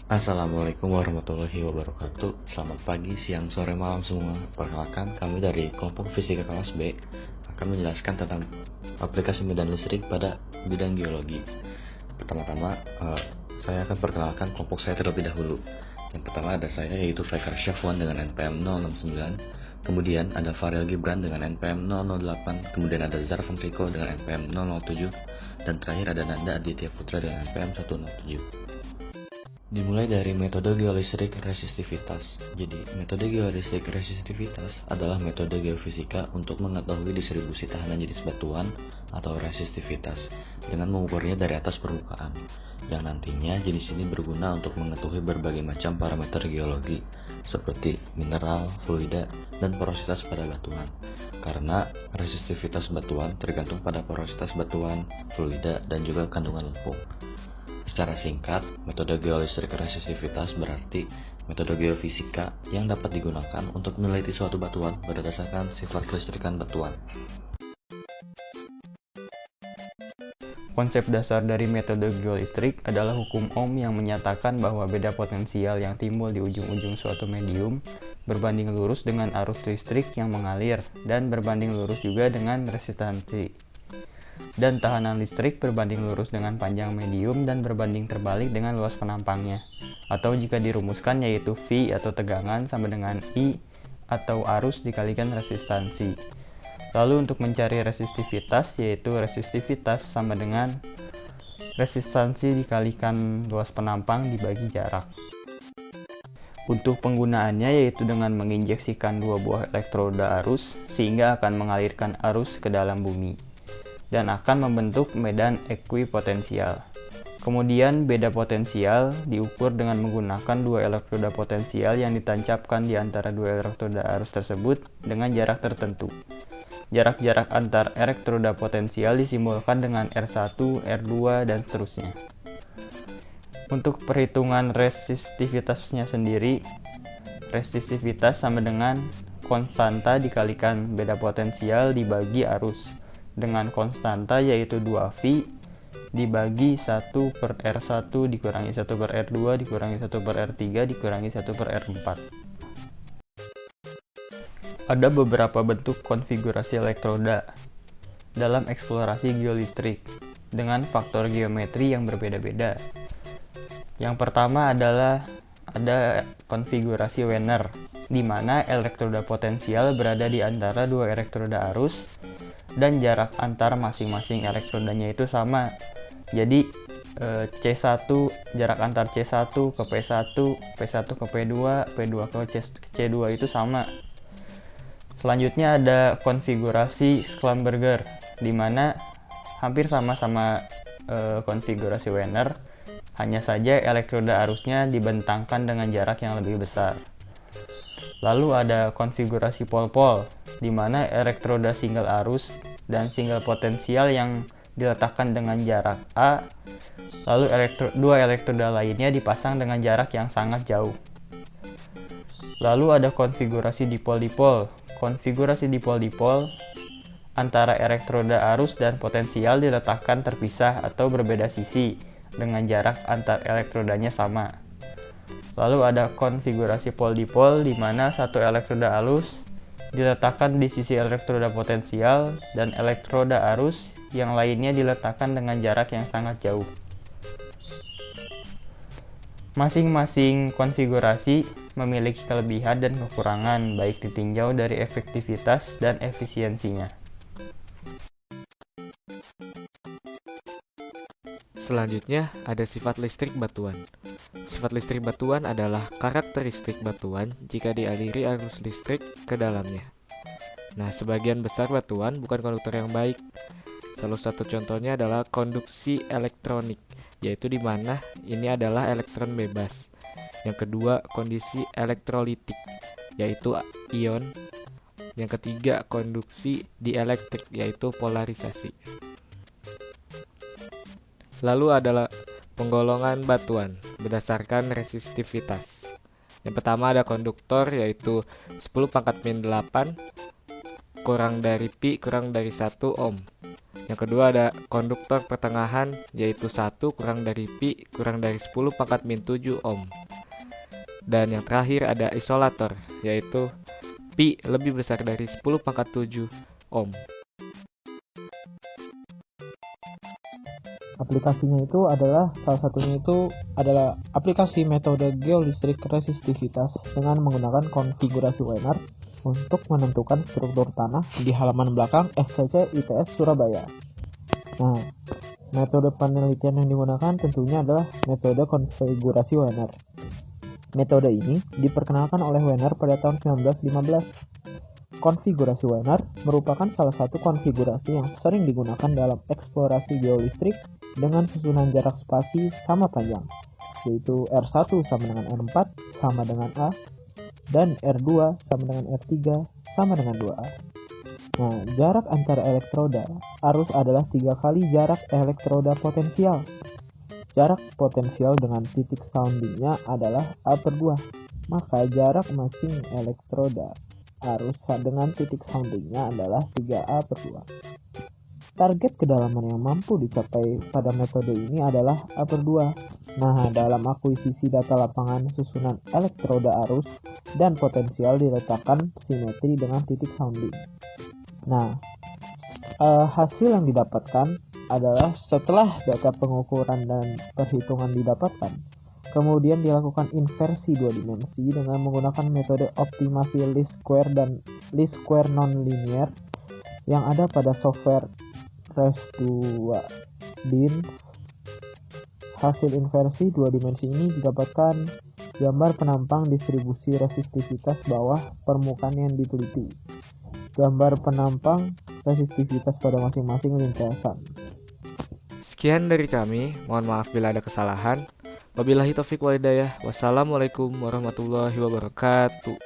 Assalamualaikum warahmatullahi wabarakatuh. Selamat pagi, siang, sore, malam semua. Perkenalkan, kami dari kelompok Fisika kelas B akan menjelaskan tentang aplikasi medan listrik pada bidang geologi. Pertama-tama, saya akan perkenalkan kelompok saya terlebih dahulu. Yang pertama ada saya, yaitu Faker Syafwan dengan NPM 069. Kemudian ada Farel Gibran dengan NPM 008. Kemudian ada Zarfan Riko dengan NPM 007. Dan terakhir ada Nanda Aditya Putra dengan NPM 107. Dimulai dari metode geolistrik resistivitas. Jadi, metode geolistrik resistivitas adalah metode geofisika untuk mengetahui distribusi tahanan jenis batuan atau resistivitas dengan mengukurnya dari atas permukaan, yang nantinya jenis ini berguna untuk mengetahui berbagai macam parameter geologi seperti mineral, fluida, dan porositas pada batuan. Karena resistivitas batuan tergantung pada porositas batuan, fluida, dan juga kandungan lempung. Secara singkat, metode geolistrik resistivitas berarti metode geofisika yang dapat digunakan untuk meneliti suatu batuan berdasarkan sifat kelistrikan batuan. Konsep dasar dari metode geolistrik adalah hukum Ohm yang menyatakan bahwa beda potensial yang timbul di ujung-ujung suatu medium berbanding lurus dengan arus listrik yang mengalir dan berbanding lurus juga dengan resistansi. Dan tahanan listrik berbanding lurus dengan panjang medium dan berbanding terbalik dengan luas penampangnya. Atau jika dirumuskan yaitu V atau tegangan sama dengan I atau arus dikalikan resistansi. Lalu untuk mencari resistivitas yaitu resistivitas sama dengan resistansi dikalikan luas penampang dibagi jarak. Untuk penggunaannya yaitu dengan menginjeksikan dua buah elektroda arus sehingga akan mengalirkan arus ke dalam bumi dan akan membentuk medan ekuipotensial. Kemudian beda potensial diukur dengan menggunakan dua elektroda potensial yang ditancapkan di antara dua elektroda arus tersebut dengan jarak tertentu. Jarak-jarak antar elektroda potensial disimbolkan dengan R1, R2, dan seterusnya. Untuk perhitungan resistivitasnya sendiri, resistivitas sama dengan konstanta dikalikan beda potensial dibagi arus dengan konstanta yaitu 2V dibagi 1 per R1 dikurangi 1 per R2 dikurangi 1 per R3 dikurangi 1 per R4. Ada beberapa bentuk konfigurasi elektroda dalam eksplorasi geolistrik dengan faktor geometri yang berbeda-beda. Yang pertama adalah ada konfigurasi Wiener, di mana elektroda potensial berada di antara dua elektroda arus dan jarak antar masing-masing elektrodanya itu sama. Jadi C1 jarak antar C1 ke P1, P1 ke P2, P2 ke C2 itu sama. Selanjutnya ada konfigurasi Schlumberger di mana hampir sama-sama konfigurasi Wiener, hanya saja elektroda arusnya dibentangkan dengan jarak yang lebih besar. Lalu ada konfigurasi pol-pol di mana elektroda single arus dan single potensial yang diletakkan dengan jarak A, lalu dua elektroda lainnya dipasang dengan jarak yang sangat jauh. Lalu ada konfigurasi dipol-dipol. Konfigurasi dipol-dipol antara elektroda arus dan potensial diletakkan terpisah atau berbeda sisi dengan jarak antar elektrodanya sama. Lalu ada konfigurasi pol-dipol di mana satu elektroda arus diletakkan di sisi elektroda potensial dan elektroda arus yang lainnya diletakkan dengan jarak yang sangat jauh. Masing-masing konfigurasi memiliki kelebihan dan kekurangan baik ditinjau dari efektivitas dan efisiensinya. Selanjutnya ada sifat listrik batuan. Sifat listrik batuan adalah karakteristik batuan jika dialiri arus listrik ke dalamnya. Nah, sebagian besar batuan bukan konduktor yang baik. Salah satu contohnya adalah konduksi elektronik, yaitu di mana ini adalah elektron bebas. Yang kedua, kondisi elektrolitik, yaitu ion. Yang ketiga, konduksi dielektrik, yaitu polarisasi. Lalu adalah penggolongan batuan berdasarkan resistivitas. Yang pertama ada konduktor yaitu 10⁻⁸ kurang dari pi kurang dari 1 ohm. Yang kedua ada konduktor pertengahan, yaitu 1 kurang dari pi kurang dari 10 pangkat min 7 ohm. Dan yang terakhir ada isolator, yaitu pi lebih besar dari 10 pangkat 7 ohm. Aplikasinya itu adalah, salah satunya itu adalah aplikasi metode geolistrik resistivitas dengan menggunakan konfigurasi Wiener untuk menentukan struktur tanah di halaman belakang SCC ITS Surabaya. Nah, metode penelitian yang digunakan tentunya adalah metode konfigurasi Wiener. Metode ini diperkenalkan oleh Wiener pada tahun 1915. Konfigurasi Wiener merupakan salah satu konfigurasi yang sering digunakan dalam eksplorasi geolistrik dengan susunan jarak spasi sama panjang, yaitu R1 sama dengan R4 sama dengan A, dan R2 sama dengan R3 sama dengan 2A. Nah, jarak antara elektroda arus adalah 3 kali jarak elektroda potensial. Jarak potensial dengan titik soundingnya adalah A/2, maka jarak masing elektroda arus dengan titik soundingnya adalah 3A/2. Target kedalaman yang mampu dicapai pada metode ini adalah A/2. Nah, dalam akuisisi data lapangan, susunan elektroda arus dan potensial diletakkan simetri dengan titik sounding. Nah, hasil yang didapatkan adalah setelah data pengukuran dan perhitungan didapatkan, kemudian dilakukan inversi 2 dimensi dengan menggunakan metode optimasi least square dan least square nonlinear yang ada pada software RES2 DIN. Hasil inversi 2 dimensi ini didapatkan gambar penampang distribusi resistivitas bawah permukaan yang diteliti, gambar penampang resistivitas pada masing-masing lintasan. Sekian dari kami, mohon maaf bila ada kesalahan. Wabillahi taufiq wal hidayah. Wassalamualaikum warahmatullahi wabarakatuh.